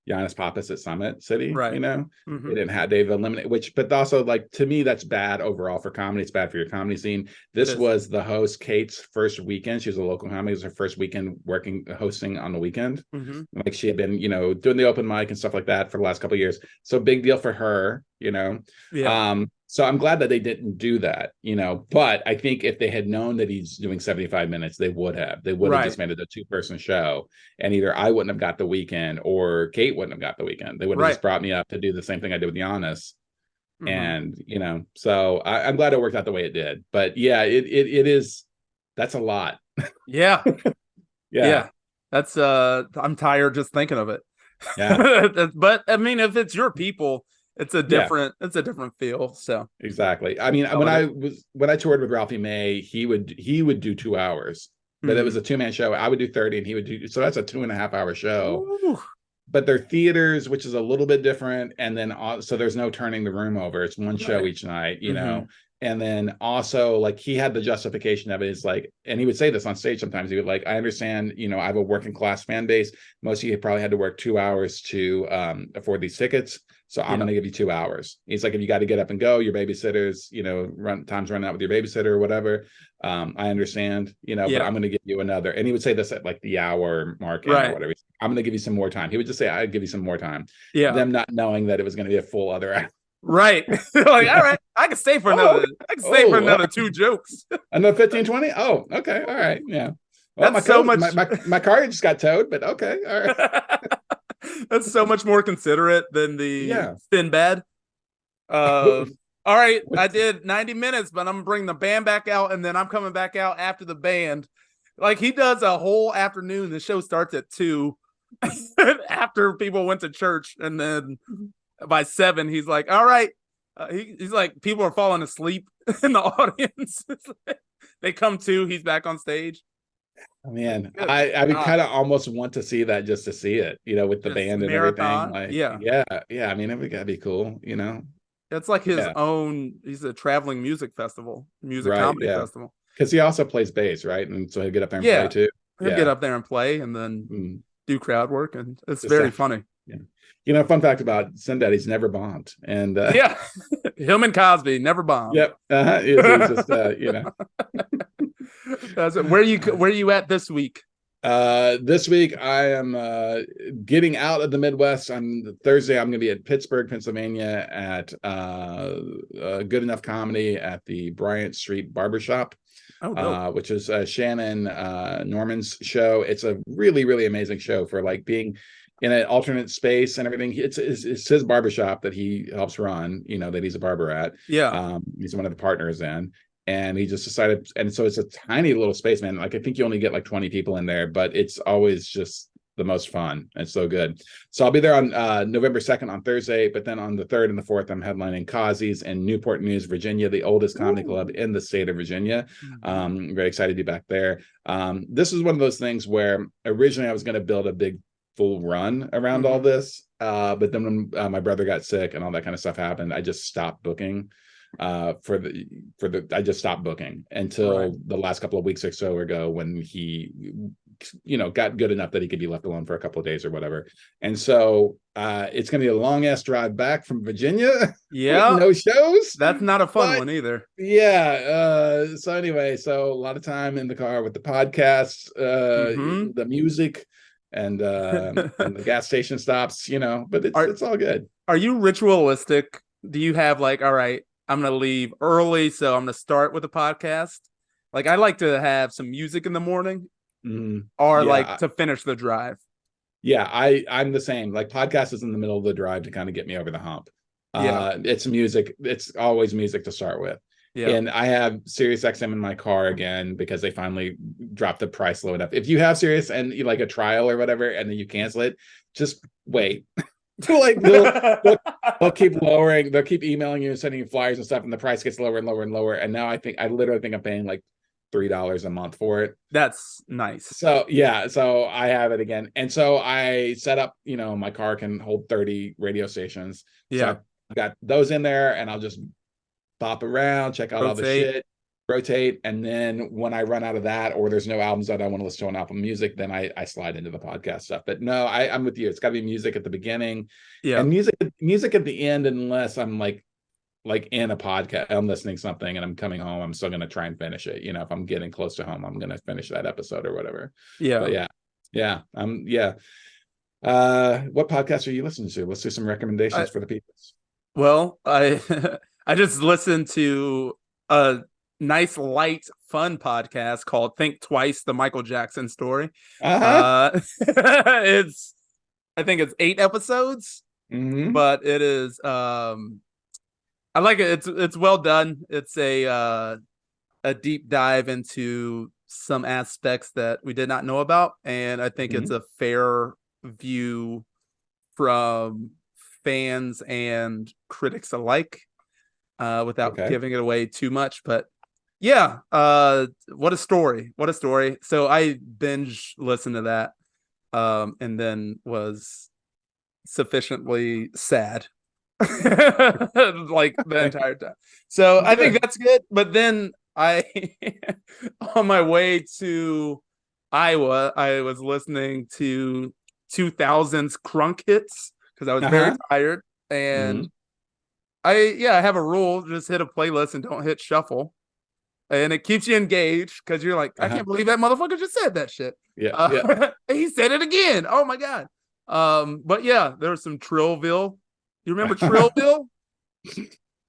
Giannis Pappas at Summit City, right? They didn't have, they've eliminated, but also, like, to me, that's bad overall for comedy. It's bad for your comedy scene. This was the host Kate's first weekend. She was a local comic. It was her first weekend hosting on the weekend. Like, she had been, doing the open mic and stuff like that for the last couple of years. So big deal for her, So I'm glad that they didn't do that, but I think if they had known that he's doing 75 minutes, they would have just made it a 2-person show, and either I wouldn't have got the weekend or Kate wouldn't have got the weekend. They would have just brought me up to do the same thing I did with Giannis. And, so I'm glad it worked out the way it did, but yeah, that's a lot. Yeah. That's I'm tired just thinking of it. Yeah. But I mean, if it's your people, it's a different feel. So exactly. I mean, when I toured with Ralphie May, he would do 2 hours, but it was a 2-man show. I would do 30 and he would do, so that's a 2.5-hour show. Ooh. But they're theaters, which is a little bit different. And then so there's no turning the room over. It's one show each night, And then also, like, he had the justification of it. It's like, and he would say this on stage sometimes. He would like, I understand, I have a working class fan base. Most of you probably had to work 2 hours to afford these tickets. So I'm going to give you 2 hours. He's like, if you got to get up and go, your babysitter's, time's running out with your babysitter or whatever. I understand, but I'm going to give you another. And he would say this at like the hour mark or whatever. I'm going to give you some more time. He would just say, I'd give you some more time. Yeah. Them not knowing that it was going to be a full other hour. Right. Like, all right, I can stay for another 2 jokes. Another 15, 20? Oh, okay. All right. Yeah. Well, that's so much. My car just got towed, but okay. All right. That's so much more considerate than the Sinbad. All right. I did 90 minutes, but I'm gonna bring the band back out, and then I'm coming back out after the band. Like, he does a whole afternoon. The show starts at 2 after people went to church, and then by 7 he's like, all right, he's like, people are falling asleep in the audience. They come to, he's back on stage. Man, Good I mean, God. kind of almost want to see that just to see it, with the Just band and everything. marathon. Like, Yeah. yeah. I mean, it would gotta be cool. It's like his Yeah, own, he's a traveling music right. comedy Yeah, festival. because he also plays bass, right? And so he'll get up there and play Yeah. too. He'll get Yeah. up there and play and then Mm. do crowd work. And it's Just very funny. yeah. Fun fact about Sinbad, he's never bombed. And Yeah. Him and Cosby never bombed. yep, it's just That's it. Where you at this week? This week I am getting out of the Midwest. On Thursday, I'm going to be at Pittsburgh, Pennsylvania at Good Enough Comedy at the Bryant Street Barbershop, Oh, dope. which is Shannon Norman's show. It's a really, really amazing show for like being in an alternate space and everything. It's his barbershop that he helps run, that he's a barber at. Yeah. He's one of the partners in. And he just decided, and so it's a tiny little space, man. Like I think you only get like 20 people in there, but it's always just the most fun. It's so good. So I'll be there on November 2nd on Thursday, but then on the 3rd and the 4th, I'm headlining Kazi's in Newport News, Virginia, the oldest comedy club in the state of Virginia. Very excited to be back there. This is one of those things where originally I was going to build a big full run around all this, but then when my brother got sick and all that kind of stuff happened, I just stopped booking. I just stopped booking until the last couple of weeks or so ago when he got good enough that he could be left alone for a couple of days or whatever. And so it's gonna be a long ass drive back from Virginia. Yeah. With no shows. That's not a fun one either. Yeah. So anyway, so a lot of time in the car with the podcast, the music and the gas station stops, but it's all good. Are you ritualistic? Do you have like, all right, I'm going to leave early, so I'm going to start with a podcast? Like, I like to have some music in the morning or like to finish the drive. Yeah, I'm the same. Like, podcast is in the middle of the drive to kind of get me over the hump. It's music. It's always music to start with. Yeah. And I have Sirius XM in my car again because they finally dropped the price low enough. If you have Sirius and you like a trial or whatever, and then you cancel it, just wait. Like they'll keep lowering, they'll keep emailing you and sending you flyers and stuff, and the price gets lower and lower and lower. And now I literally think I'm paying like $3 a month for it. That's nice. So yeah, so I have it again. And so I set up, my car can hold 30 radio stations. Yeah. So I got those in there and I'll just bop around, check out all the shit, rotate, and then when I run out of that or there's no albums that I want to listen to on Apple Music, then I slide into the podcast stuff. But no, I'm with you. It's got to be music at the beginning, and music at the end, unless I'm like in a podcast, I'm listening to something and I'm coming home, I'm still going to try and finish it. If I'm getting close to home, I'm going to finish that episode or whatever. But yeah. What podcast are you listening to? Let's do some recommendations for the people. Well, I just listened to a nice, light, fun podcast called Think Twice, the Michael Jackson story. I think it's 8 episodes, but it is, I like it. It's well done. It's a deep dive into some aspects that we did not know about. And I think it's a fair view from fans and critics alike. Without giving it away too much, but yeah, what a story. So I binge listened to that and then was sufficiently sad like the entire time. So I think that's good. But then I on my way to Iowa, I was listening to 2000s crunk hits because I was very tired, and I have a rule: just hit a playlist and don't hit shuffle, and it keeps you engaged because you're like, I can't believe that motherfucker just said that shit. He said it again. Oh my god. But yeah, there was some Trillville. You remember Trillville?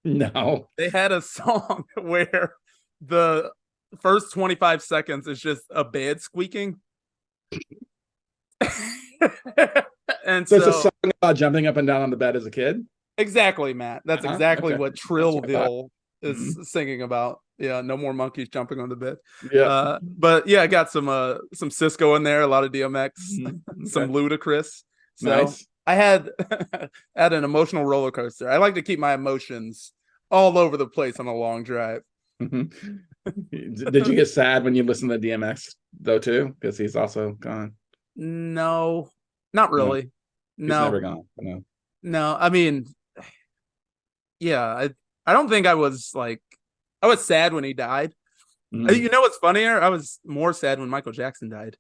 No. They had a song where the first 25 seconds is just a bed squeaking. And so it's a song about jumping up and down on the bed as a kid. Exactly, Matt. That's exactly what Trillville is singing about. Yeah, no more monkeys jumping on the bed. Yeah, but yeah, I got some Cisco in there, a lot of DMX, some Ludacris. So I had an emotional roller coaster. I like to keep my emotions all over the place on a long drive. Did you get sad when you listened to DMX? though too, because he's also gone. No, not No, really. he's never No, gone. No. no. I mean, yeah, I don't think I was like, I was sad when he died. Mhm. You know what's funnier? I was more sad when Michael Jackson died.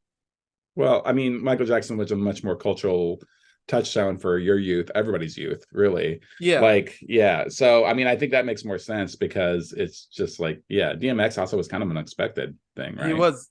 Well, I mean, Michael Jackson was a much more cultural touchstone for your youth, everybody's youth, really. Yeah, Like, yeah. So, I mean, I think that makes more sense because it's just like, yeah, DMX also was kind of an unexpected thing, he right? was.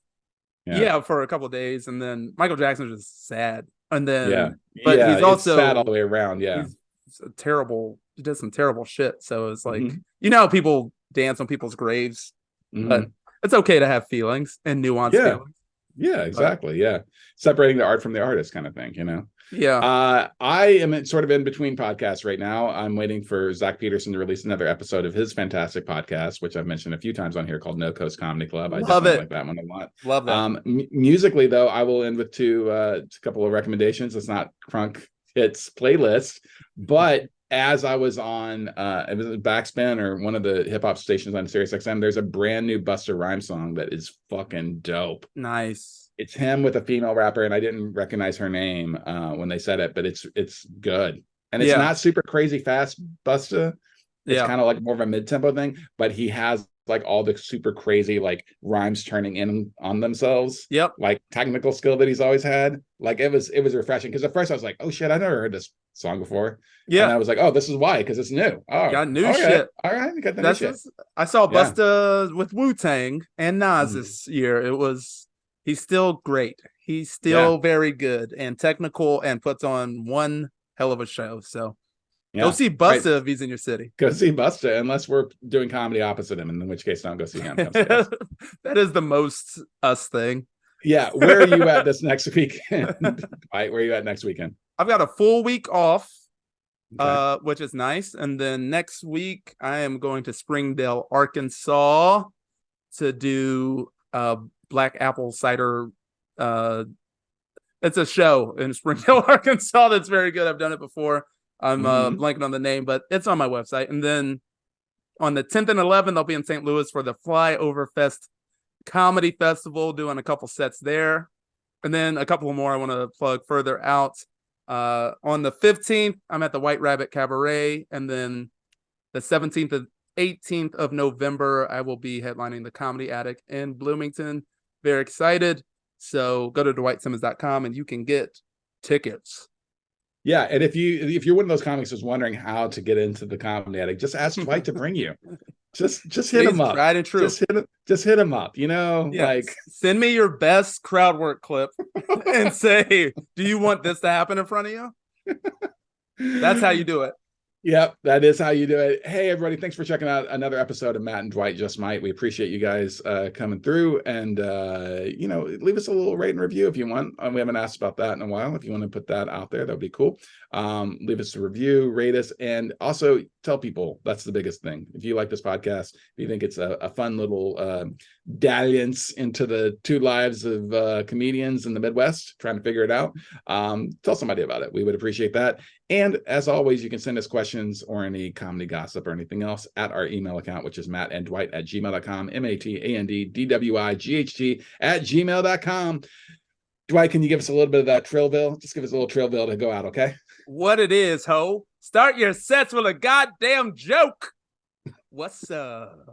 Yeah. Yeah, for a couple of days, and then Michael Jackson was just sad, and Yeah. then but Yeah. he's It's sad all also the way around. Yeah. he's a terrible. He did some terrible shit. So it's like Hmm. how people dance on people's graves, but Hmm. it's okay to have feelings and nuanced Yeah. feelings. Yeah. But Exactly. Yeah. Separating the art from the artist kind of thing, you know? yeah, I am sort of in between podcasts right now. I'm waiting for Zach Peterson to release another episode of his fantastic podcast, which I've mentioned a few times on here, called No Coast Comedy Club. I love definitely it, like that one a lot. love that. Musically, though, I will end with a couple of recommendations. It's not Crunk Hits playlist, but as I was on, it was Backspin or one of the hip hop stations on Sirius XM, there's a brand new Busta Rhymes song that is fucking dope. Nice. It's him with a female rapper, and I didn't recognize her name when they said it, but it's good, and it's Yeah, not super crazy fast, Busta. It's yeah, kind of like more of a mid-tempo thing, but he has like all the super crazy like rhymes turning in on themselves, yep, like technical skill that he's always had. Like it was refreshing because at first I was like, oh shit, I never heard this song before, and yeah. I was like, oh, this is why, because it's new. Oh, Got new okay, shit. all right, you got the new That's shit. just, I saw Yeah. Busta with Wu-Tang and Nas Mhm. this year. He's still great. He's Yeah. still very good and technical and puts on one hell of a show. So go Yeah. see Right. Busta if he's in your city. Go see Busta, unless we're doing comedy opposite him, in which case don't go see him. Come see us. That is the most us thing. Yeah, where are you at this next weekend? Right, where are you at next weekend? I've got a full week off, Okay. which is nice. And then next week I am going to Springdale, Arkansas to do black apple cider. It's a show in Springdale, Arkansas that's very good. I've done it before. I'm Hmm. blanking on the name, but it's on my website. And then on the 10th and 11th, I'll be in St. Louis for the Flyover Fest Comedy Festival, doing a couple sets there. And then a couple more I want to plug further out. On the 15th, I'm at the White Rabbit Cabaret. And then the 17th and 18th of November, I will be headlining the Comedy Attic in Bloomington. Very excited. So go to DwightSimmons.com and you can get tickets. Yeah, and if you're one of those comics who's wondering how to get into the comedy attic, just ask Dwight to bring you. Just hit He's him up. tried and true. Just hit him up. You know, Yeah. like Send me your best crowd work clip and say, do you want this to happen in front of you? That's how you do it. Yep, that is how you do it. Hey, everybody, thanks for checking out another episode of Matt and Dwight Just Might. We appreciate you guys coming through, and leave us a little rate and review if you want. We haven't asked about that in a while. If you want to put that out there, that'd be cool. Leave us a review, rate us, and also tell people. That's the biggest thing. If you like this podcast, if you think it's a fun little dalliance into the two lives of comedians in the Midwest trying to figure it out, tell somebody about it. We would appreciate that. And as always, you can send us questions or any comedy gossip or anything else at our email account, which is MatandDwight@gmail.com, MatandDwight@gmail.com. Dwight, can you give us a little bit of that Trillville? Just give us a little Trillville to go out, okay? What it is, ho. Start your sets with a goddamn joke. What's up?